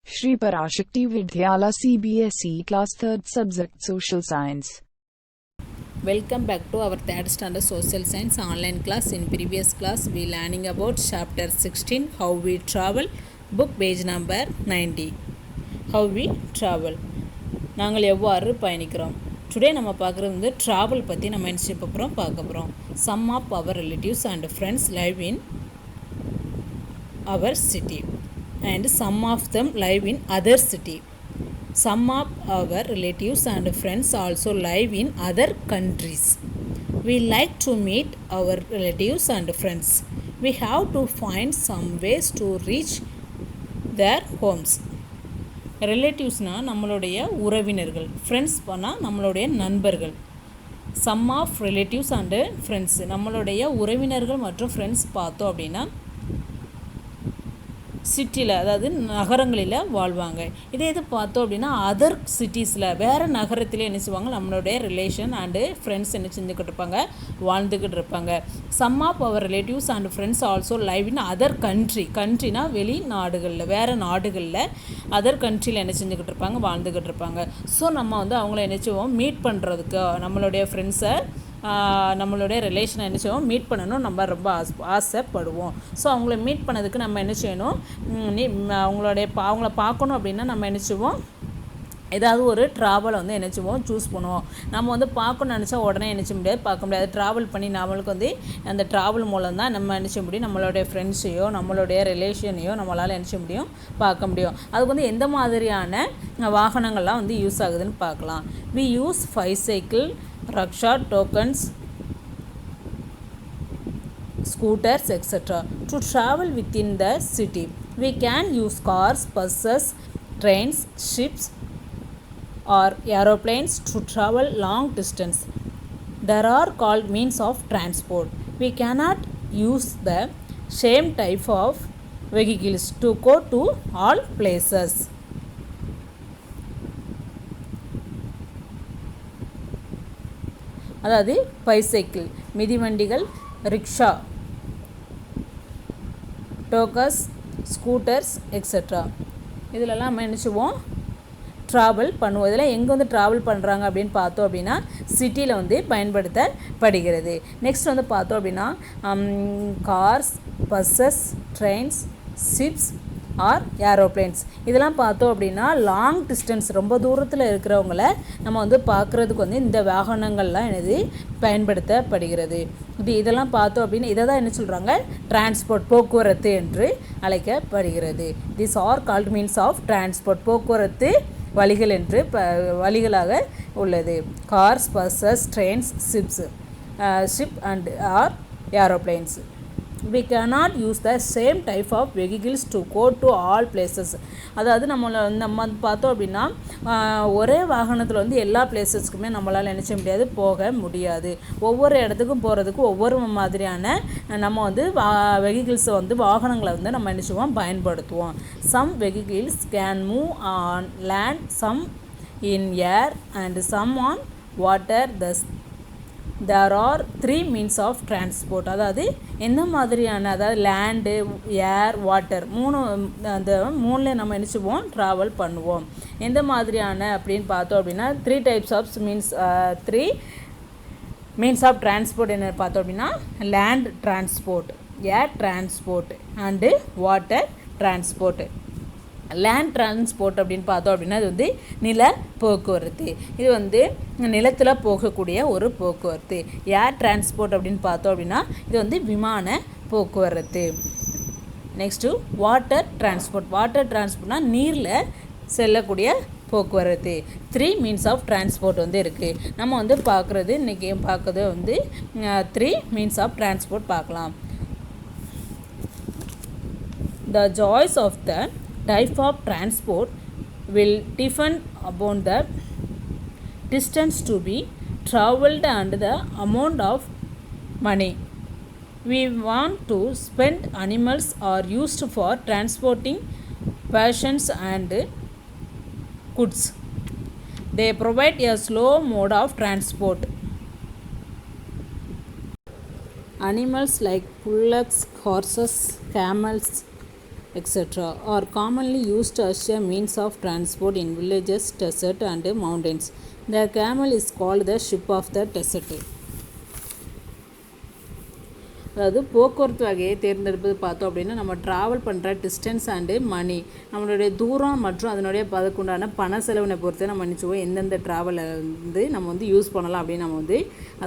Shri Parashakti Vidyala CBSE Class 3rd Subject Social Science. Welcome back to our 3rd standard social science online class. In previous class we learning about chapter 16 how we travel, book page number 90. How we travel, நாங்கள் எவ்வாறு பயணிக்கிறோம். Today நம்ம பார்க்குறது வந்து travel பற்றி நம்ம என்ன பார்க்க போகிறோம். Some of our relatives and friends live in our city and some of them live in other city. Some of our relatives and friends also live in other countries. We like to meet our relatives and friends. We have to find some ways to reach their homes. ரிலேட்டிவ்ஸ்னால் நம்மளுடைய உறவினர்கள், friends பண்ணால் நம்மளுடைய நண்பர்கள். Some of relatives and friends நம்மளுடைய உறவினர்கள் மற்றும் friends பார்த்தோம் அப்படின்னா சிட்டியில், அதாவது நகரங்களில் வாழ்வாங்க. இதே இது பார்த்தோம் அப்படின்னா அதர் சிட்டிஸில், வேறு நகரத்தில் என்ன செய்வாங்க, நம்மளுடைய ரிலேஷன் அண்டு ஃப்ரெண்ட்ஸ் என்ன செஞ்சுக்கிட்டு இருப்பாங்க, வாழ்ந்துக்கிட்டு இருப்பாங்க. Some of our relatives and friends also live in other கண்ட்ரினா வெளிநாடுகளில், வேறு நாடுகளில் அதர் கண்ட்ரியில் என்ன செஞ்சுக்கிட்டு இருப்பாங்க, வாழ்ந்துக்கிட்டு இருப்பாங்க. ஸோ நம்ம வந்து அவங்கள என்ன செய்வோம், மீட் பண்ணுறதுக்கு நம்மளுடைய ஃப்ரெண்ட்ஸை, நம்மளுடைய ரிலேஷனை என்ன செய்வோம், மீட் பண்ணணும் நம்ம ரொம்ப ஆசைப்படுவோம். ஸோ அவங்கள மீட் பண்ணதுக்கு நம்ம என்ன செய்யணும், அவங்கள பார்க்கணும் அப்படின்னா நம்ம என்ன செய்வோம், ஏதாவது ஒரு ட்ராவலை வந்து என்ன செய்வோம், சூஸ் பண்ணுவோம். நம்ம வந்து பார்க்கணும்னு நினச்சா உடனே நினச்ச முடியாது, பார்க்க முடியாது. ட்ராவல் பண்ணி நம்மளுக்கு வந்து அந்த ட்ராவல் மூலம் தான் நம்ம நினச்ச முடியும், நம்மளுடைய ஃப்ரெண்ட்ஸையோ நம்மளுடைய ரிலேஷனையோ நம்மளால் நினச்ச முடியும், பார்க்க முடியும். அதுக்கு வந்து எந்த மாதிரியான வாகனங்கள்லாம் வந்து யூஸ் ஆகுதுன்னு பார்க்கலாம். We use bicycle, rickshaw, tokens, scooters, etc. to travel within the city. We can use cars, buses, trains, ships or aeroplanes to travel long distance. There are called means of transport. We cannot use the same type of vehicles to go to all places. அதாவது bicycle, மிதிவண்டிகள், rickshaw, டோக்கஸ், scooters extra, இதிலெல்லாம் நம்ம நினச்சிவோம் travel பண்ணுவோம். இதில் எங்கே வந்து travel பண்ணுறாங்க அப்படின்னு பார்த்தோம் அப்படின்னா சிட்டியில் வந்து பயன்படுத்தப்படுகிறது. நெக்ஸ்ட் வந்து பார்த்தோம் அப்படின்னா cars, buses, trains, ships or aeroplanes, இதெல்லாம் பார்த்தோம் அப்படின்னா லாங் டிஸ்டன்ஸ், ரொம்ப தூரத்தில் இருக்கிறவங்கள நம்ம வந்து பார்க்குறதுக்கு வந்து இந்த வாகனங்கள்லாம் என்னது பயன்படுத்தப்படுகிறது. இதெல்லாம் பார்த்தோம் அப்படின்னா இதை தான் என்ன சொல்கிறாங்க, டிரான்ஸ்போர்ட், போக்குவரத்து என்று அழைக்கப்படுகிறது. This are called means of transport, போக்குவரத்து வழிகள் என்று வழிகளாக உள்ளது. Cars, buses, trains, ship and or aeroplanes. We cannot use the same type of vehicles to go to all places. அதாவது நம்ம பார்த்தோம் அப்படின்னா ஒரே வாகனத்தில் வந்து எல்லா பிளேசஸ்க்குமே நம்மளால் நினச்ச முடியாது, போக முடியாது. ஒவ்வொரு இடத்துக்கும் போகிறதுக்கு ஒவ்வொரு மாதிரியான நம்ம வந்து வெஹிக்கிள்ஸை வந்து வாகனங்களை வந்து நம்ம நினச்சுவோம் பயன்படுத்துவோம். Some vehicles can move on land, some in air and some on water. There are 3 means of transport. அதாவது எந்த மாதிரியான, அதாவது லேண்டு, ஏர், வாட்டர், அந்த மூணில் நம்ம நினச்சிப்போம் ட்ராவல் பண்ணுவோம். எந்த மாதிரியான அப்படின்னு பார்த்தோம் அப்படின்னா 3 types of means, 3 means of transport என்ன பார்த்தோம் அப்படின்னா land transport, air transport and water transport. Land transport அப்படின்னு பார்த்தோம் அப்படின்னா இது வந்து நில போக்குவரத்து, இது வந்து நிலத்தில் போகக்கூடிய ஒரு போக்குவரத்து. ஏர் டிரான்ஸ்போர்ட் அப்படின்னு பார்த்தோம் அப்படின்னா இது வந்து விமான போக்குவரத்து. Next water transport. வாட்டர் டிரான்ஸ்போர்ட்னால் நீரில் செல்லக்கூடிய போக்குவரத்து. 3 மீன்ஸ் ஆஃப் டிரான்ஸ்போர்ட் வந்து இருக்குது. நம்ம வந்து பார்க்குறது இன்றைக்கி பார்க்குறது வந்து 3 மீன்ஸ் ஆஃப் டிரான்ஸ்போர்ட் பார்க்கலாம். The choice of the type of transport will depend upon the distance to be traveled and the amount of money we want to spend. Animals are used for transporting persons and goods. They provide a slow mode of transport. Animals like bullocks, horses, camels, etc. are commonly used as a means of transport in villages, desert and mountains. The camel is called the ship of the desert. அதாவது போக்குவரத்து வகையை தேர்ந்தெடுப்பது பார்த்தோம் அப்படின்னா நம்ம travel பண்ணுற distance and மணி நம்மளுடைய தூரம் மற்றும் அதனுடைய அதுக்குண்டான பண செலவினை பொறுத்து நம்ம நினச்சிவோம் எந்தெந்த ட்ராவலை வந்து நம்ம வந்து யூஸ் பண்ணலாம் அப்படின்னு நம்ம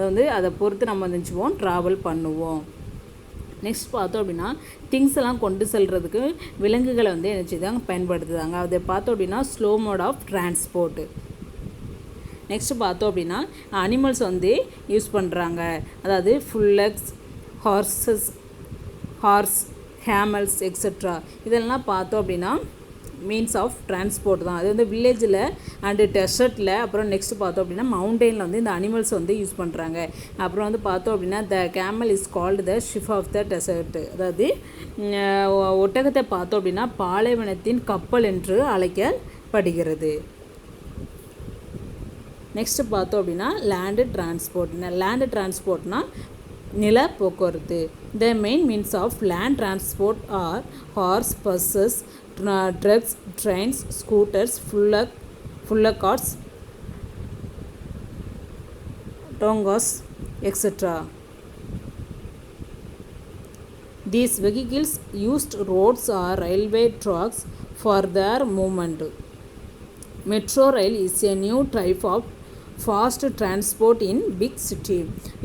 வந்து அதை பொறுத்து நம்ம நினச்சிவோம் ட்ராவல் பண்ணுவோம். நெக்ஸ்ட் பார்த்தோம் அப்படின்னா திங்ஸ் எல்லாம் கொண்டு செல்கிறதுக்கு விலங்குகளை வந்து என்ன செய்தாங்க பயன்படுத்துதாங்க. அதை பார்த்தோம் அப்படின்னா slow mode of transport. Next பார்த்தோம் அப்படின்னா அனிமல்ஸ் வந்து யூஸ் பண்ணுறாங்க. அதாவது ஃபுல்லக்ஸ், ஹார்ஸ், ஹேமல்ஸ் எக்ஸெட்ரா இதெல்லாம் பார்த்தோம் அப்படின்னா மீன்ஸ் ஆஃப் டிரான்ஸ்போர்ட் தான். அது வந்து வில்லேஜில் அண்டு டெசர்ட்டில், அப்புறம் நெக்ஸ்ட் பார்த்தோம் அப்படின்னா மவுண்டெயினில் வந்து இந்த அனிமல்ஸ் வந்து யூஸ் பண்ணுறாங்க. அப்புறம் வந்து பார்த்தோம் அப்படின்னா the camel is called the ship of the desert. அதாவது ஒட்டகத்தை பார்த்தோம் அப்படின்னா பாலைவனத்தின் கப்பல் என்று அழைக்கப்படுகிறது. நெக்ஸ்ட் பார்த்தோம் அப்படின்னா லேண்டு டிரான்ஸ்போர்ட்னால் நில போக்குவரத்து. The main means of land transport are horse, buses, trucks, trains, scooters, bullock carts, tongas etcetera. These vehicles used roads or railway tracks for their movement. Metro rail is a new type of fast transport in big city.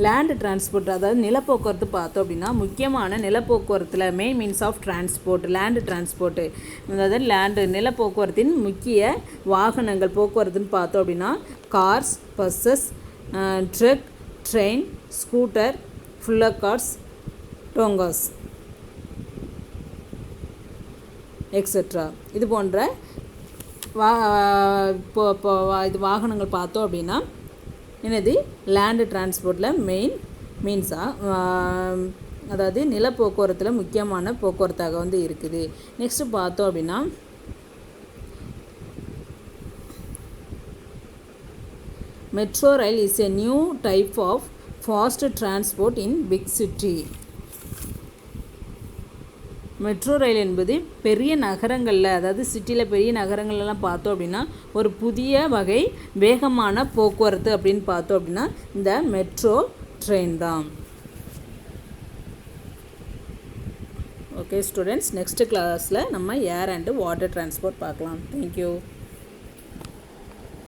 Land transport அதாவது நிலப்போக்குவரத்து பார்த்தோம் அப்படின்னா முக்கியமான நிலப்போக்குவரத்தில் main means of transport land transport. அதாவது நிலப்போக்குவரத்தின் முக்கிய வாகனங்கள் போக்குவரத்துன்னு பார்த்தோம் அப்படின்னா cars, buses, truck, train, scooter, bullock carts, tongas etcetera. இது போன்ற இது வாகனங்கள் பார்த்தோம் அப்படின்னா என்னது லேண்டு டிரான்ஸ்போர்ட்டில் மெயின் மீன்ஸாக அதாவது நிலப்போக்குவரத்தில் முக்கியமான போக்குவரத்தாக வந்து இருக்குது. நெக்ஸ்ட்டு பார்த்தோம் அப்படின்னா metro rail is a new type of fast transport in big city. Metro rail என்பது பெரிய நகரங்களில், அதாவது சிட்டியில் பெரிய நகரங்கள்லாம் பார்த்தோம் அப்படின்னா ஒரு புதிய வகை வேகமான போக்குவரத்து அப்படின்னு பார்த்தோம் அப்படின்னா இந்த மெட்ரோ ட்ரெயின் தான். ஓகே ஸ்டூடெண்ட்ஸ், நெக்ஸ்ட் கிளாஸில் நம்ம ஏர் அண்டு வாட்டர் டிரான்ஸ்போர்ட் பார்க்கலாம். தேங்க்யூ.